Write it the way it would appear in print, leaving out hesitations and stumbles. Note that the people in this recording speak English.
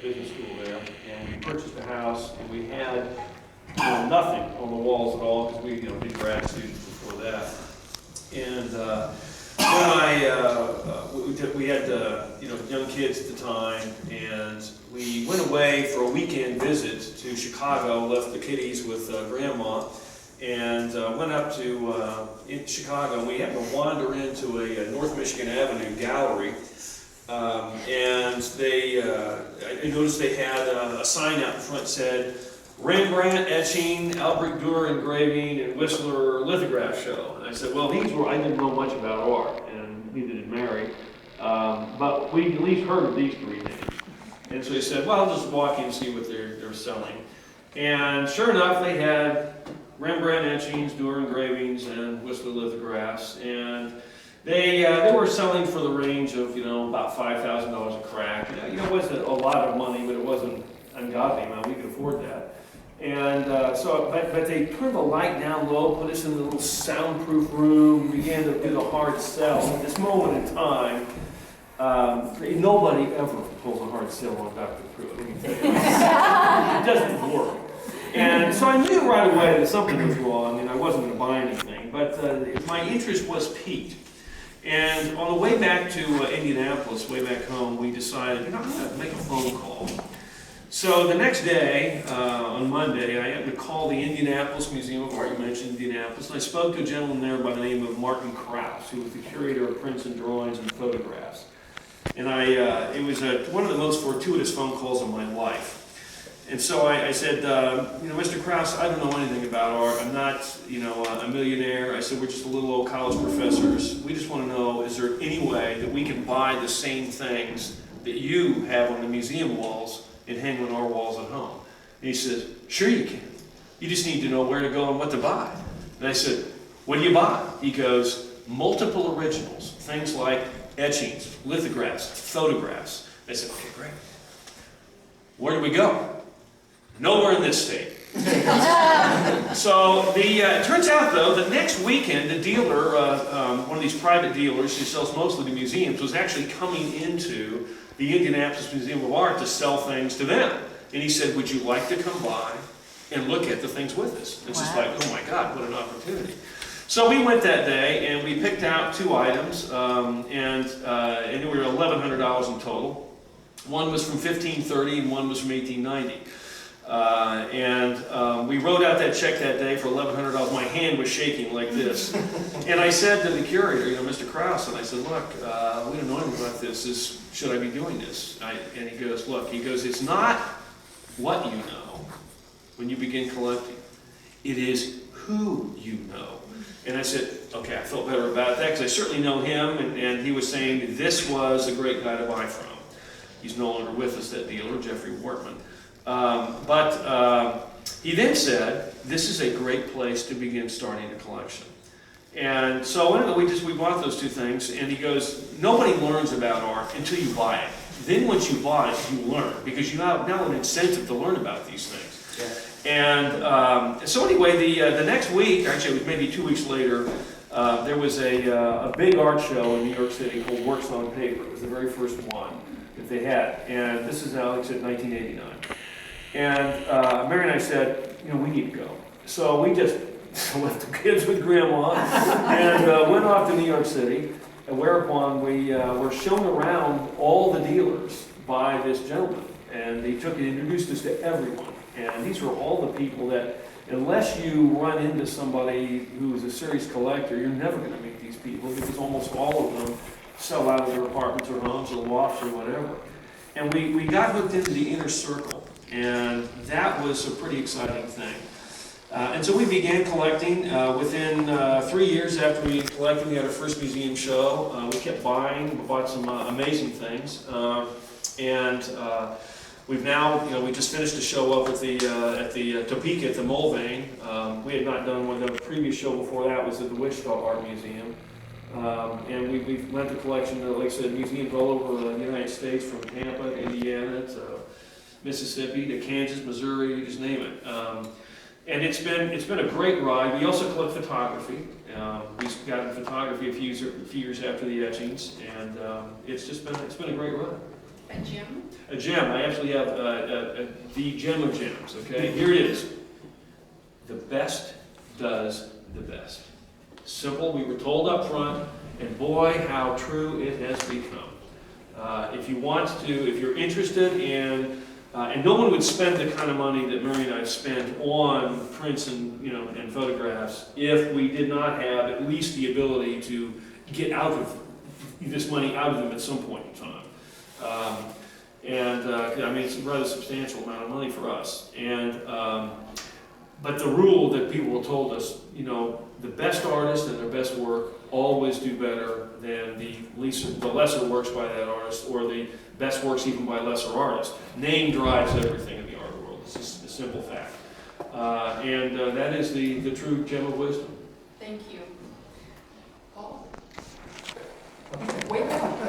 business school there, and we purchased a house, and we had nothing on the walls at all, because we did grad students before that. And when we had young kids at the time, and we went away for a weekend visit to Chicago, left the kiddies with Grandma, and went up to in Chicago, and we happened to wander into a North Michigan Avenue gallery, and I noticed they had a sign out in front that said, Rembrandt, etching, Albrecht Dürer engraving, and Whistler lithograph show. And I said, well, these were, I didn't know much about art, and neither did Mary, but we at least heard of these three names. And so he said, well, I'll just walk in and see what they're selling. And sure enough, they had Rembrandt etchings, Dürer engravings, and Whistler lithographs. And they were selling for the range of, about $5,000 a crack. It wasn't a lot of money, but it wasn't ungodly amount. We could afford that. And but they turned the light down low, put us in a little soundproof room, began to do the hard sell. At this moment in time, nobody ever pulls a hard sell on Dr. Pruitt. Let me tell you. It doesn't work. And so I knew right away that something was wrong, and I wasn't going to buy anything. But my interest was piqued. And on the way back to Indianapolis, way back home, we decided, I'm going to make a phone call. So the next day, on Monday, I happened to call the Indianapolis Museum of Art. You mentioned Indianapolis. And I spoke to a gentleman there by the name of Martin Krause, who was the curator of prints and drawings and photographs. And it was one of the most fortuitous phone calls of my life. And so I said, Mr. Krause, I don't know anything about art. I'm not, a millionaire. I said, we're just a little old college professors. We just want to know, is there any way that we can buy the same things that you have on the museum walls and hang on our walls at home? And he says, sure you can. You just need to know where to go and what to buy. And I said, what do you buy? He goes, multiple originals, things like etchings, lithographs, photographs. I said, okay, great. Where do we go? Nowhere in this state. So it turns out, though, that next weekend, the dealer, one of these private dealers who sells mostly to museums, was actually coming into the Indianapolis Museum of Art to sell things to them. And he said, would you like to come by and look at the things with us? It's just like, oh my God, what an opportunity. So we went that day, and we picked out two items, and they were $1,100 in total. One was from 1530, and one was from 1890. We wrote out that check that day for $1,100. My hand was shaking like this. And I said to the curator, Mr. Krause, and I said, look, we don't know anything about this. Should I be doing this? And he goes, look, it's not what you know when you begin collecting. It is who you know. And I said, okay, I felt better about that because I certainly know him, and he was saying this was a great guy to buy from. He's no longer with us, that dealer, Jeffrey Wortman. He then said, this is a great place to begin starting a collection. And so we bought those two things, and he goes, nobody learns about art until you buy it. Then once you buy it, you learn, because you have now an incentive to learn about these things. Yeah. And so anyway, the next week, actually it was maybe 2 weeks later, there was a big art show in New York City called Works on Paper. It was the very first one that they had. And this is, Alex, at 1989. And Mary and I said, we need to go. So we just left the kids with Grandma and went off to New York City, whereupon we were shown around all the dealers by this gentleman. And he introduced us to everyone. And these were all the people that, unless you run into somebody who's a serious collector, you're never going to meet these people, because almost all of them sell out of their apartments or homes or lofts or whatever. And we got hooked into the inner circle. And that was a pretty exciting thing. And so we began collecting. Within 3 years after we collected, we had our first museum show. We kept buying. We bought some amazing things. We've now, we just finished a show up at the Topeka at the Mulvane. We had not done one. The previous show before that was at the Wichita Art Museum. And we've lent the collection to, like I said, museums all over the United States, from Tampa to Indiana to Mississippi to Kansas, Missouri, you just name it. And it's been a great ride. We also collect photography. We got into photography a few years after the etchings, and it's been a great ride. A gem? A gem. I actually have the gem of gems, okay? Here it is. The best does the best. Simple, we were told up front, and boy, how true it has become. If you want to, if you're interested in, and no one would spend the kind of money that Mary and I spent on prints and, you know, and photographs if we did not have at least the ability to get out of this money out of them at some point in time. I mean, it's a rather substantial amount of money for us. But the rule that people have told us, you know, the best artists and their best work always do better than the lesser works by that artist, or the best works even by lesser artists. Name drives everything in the art world. It's just a simple fact. That is the true gem of wisdom. Thank you. Paul? Wake up.